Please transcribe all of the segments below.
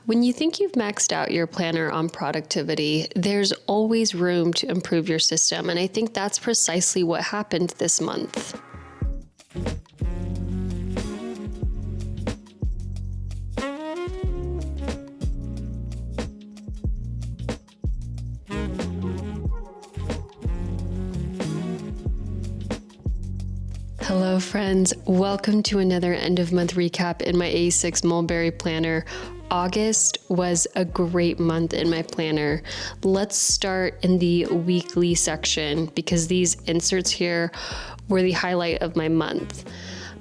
When you think you've maxed out your planner on productivity, there's always room to improve your system, and I think that's precisely what happened this month. Hello friends, welcome to another end of month recap in my A6 Mulberry planner. August was a great month in my planner. Let's start in the weekly section because these inserts here were the highlight of my month.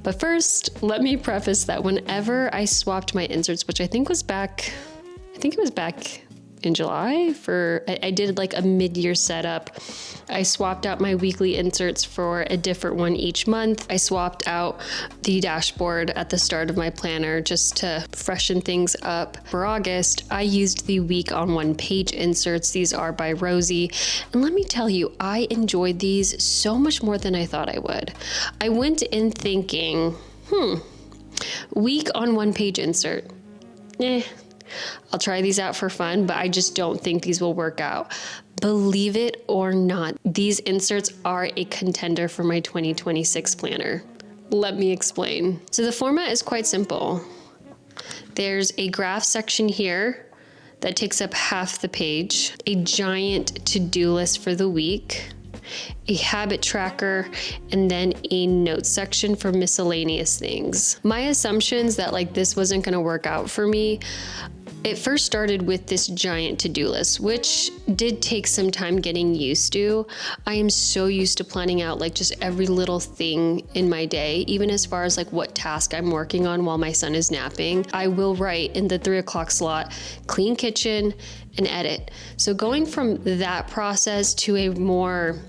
But first, let me preface that whenever I swapped my inserts, which I think it was back in July I did like a mid-year setup. I swapped out my weekly inserts for a different one each month. I swapped out the dashboard at the start of my planner just to freshen things up. For August, I used the week on one page inserts. These are by Rosie. And let me tell you, I enjoyed these so much more than I thought I would. I went in thinking, week on one page insert. I'll try these out for fun, but I just don't think these will work out. Believe it or not, these inserts are a contender for my 2026 planner. Let me explain. So the format is quite simple. There's a graph section here that takes up half the page, a giant to-do list for the week, a habit tracker, and then a notes section for miscellaneous things. My assumptions that this wasn't going to work out for me, it first started with this giant to-do list, which did take some time getting used to. I am so used to planning out just every little thing in my day, even as far as what task I'm working on while my son is napping. I will write in the 3 o'clock slot, clean kitchen and edit. So going from that process to a more,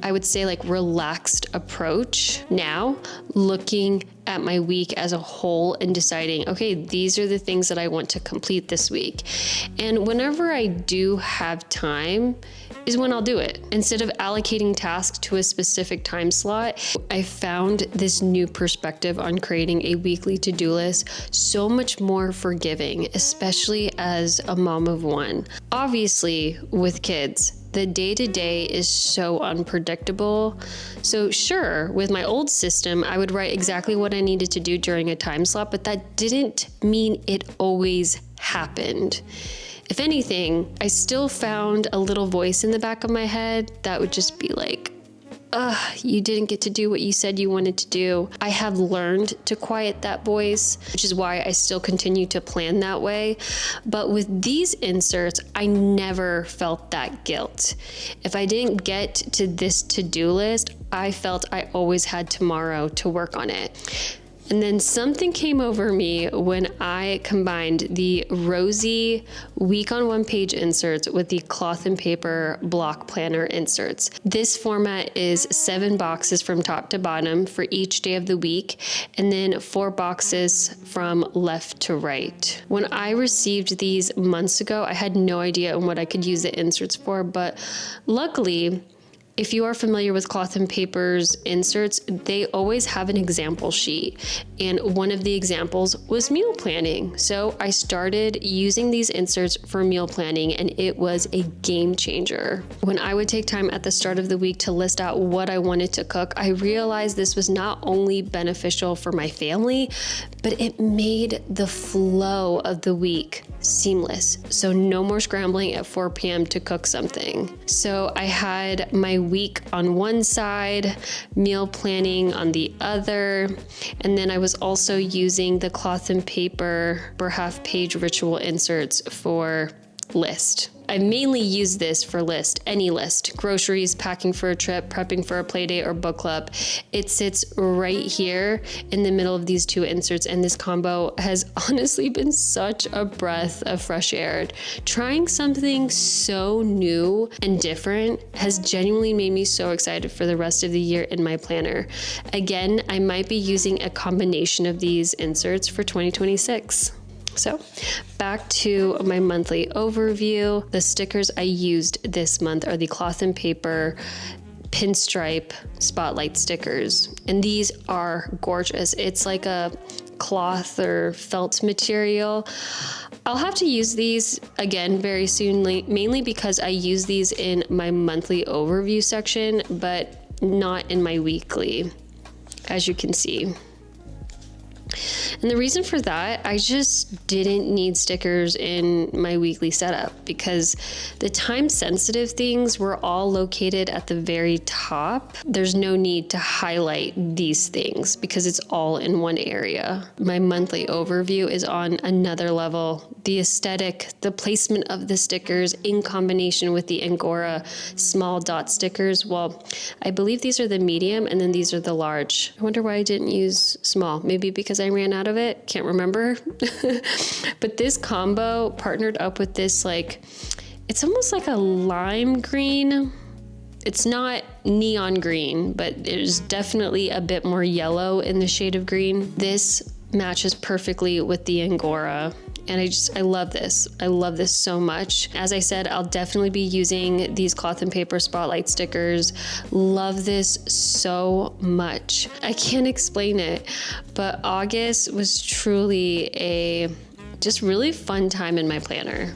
I would say relaxed approach now, looking at my week as a whole and deciding, okay, these are the things that I want to complete this week. And whenever I do have time is when I'll do it. Instead of allocating tasks to a specific time slot, I found this new perspective on creating a weekly to-do list so much more forgiving, especially as a mom of one. Obviously, with kids, the day-to-day is so unpredictable. So sure, with my old system, I would write exactly what I needed to do during a time slot, but that didn't mean it always happened. If anything, I still found a little voice in the back of my head that would just be like, you didn't get to do what you said you wanted to do. I have learned to quiet that voice, which is why I still continue to plan that way. But with these inserts, I never felt that guilt. If I didn't get to this to-do list, I felt I always had tomorrow to work on it. And then something came over me when I combined the Rosie week on one page inserts with the cloth and paper block planner inserts. This format is 7 boxes from top to bottom for each day of the week, and then 4 boxes from left to right. When I received these months ago, I had no idea what I could use the inserts for, but luckily, if you are familiar with cloth and paper's inserts, they always have an example sheet. And one of the examples was meal planning. So I started using these inserts for meal planning, and it was a game changer. When I would take time at the start of the week to list out what I wanted to cook, I realized this was not only beneficial for my family, but it made the flow of the week seamless. So no more scrambling at 4 p.m. to cook something. So I had my week on one side, meal planning on the other, and then I was also using the cloth and paper per half page ritual inserts for list. I mainly use this for any list, groceries, packing for a trip, prepping for a play date or book club. It sits right here in the middle of these 2 inserts, and this combo has honestly been such a breath of fresh air. Trying something so new and different has genuinely made me so excited for the rest of the year in my planner. Again, I might be using a combination of these inserts for 2026. So back to my monthly overview. The stickers I used this month are the cloth and paper pinstripe spotlight stickers. And these are gorgeous. It's like a cloth or felt material. I'll have to use these again very soon, mainly because I use these in my monthly overview section, but not in my weekly, as you can see. And the reason for that, I just didn't need stickers in my weekly setup because the time sensitive things were all located at the very top. There's no need to highlight these things because it's all in one area. My monthly overview is on another level. The aesthetic, the placement of the stickers in combination with the Angora small dot stickers. Well, I believe these are the medium and then these are the large. I wonder why I didn't use small. Maybe because I ran out of it. Can't remember. But this combo partnered up with this, like, it's almost like a lime green. It's not neon green, but there's definitely a bit more yellow in the shade of green. This matches perfectly with the Angora. And I love this. I love this so much. As I said, I'll definitely be using these cloth and paper spotlight stickers. Love this so much. I can't explain it, but August was truly a just really fun time in my planner.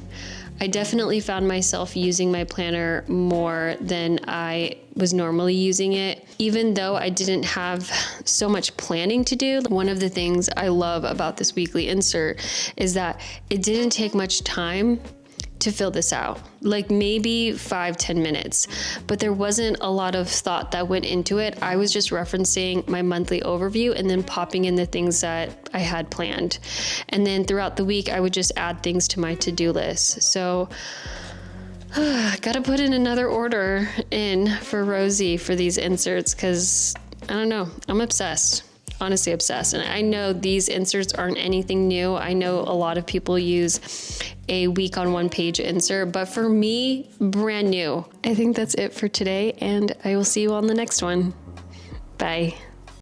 I definitely found myself using my planner more than I was normally using it. Even though I didn't have so much planning to do, one of the things I love about this weekly insert is that it didn't take much time to fill this out, like maybe 5-10 minutes, but there wasn't a lot of thought that went into it. I was just referencing my monthly overview and then popping in the things that I had planned. And then throughout the week, I would just add things to my to-do list. So gotta put in another order in for Rosie for these inserts because I don't know, I'm obsessed. Honestly obsessed. And I know these inserts aren't anything new. I know a lot of people use a week on one page insert, but for me, brand new. I think that's it for today, and I will see you on the next one. Bye.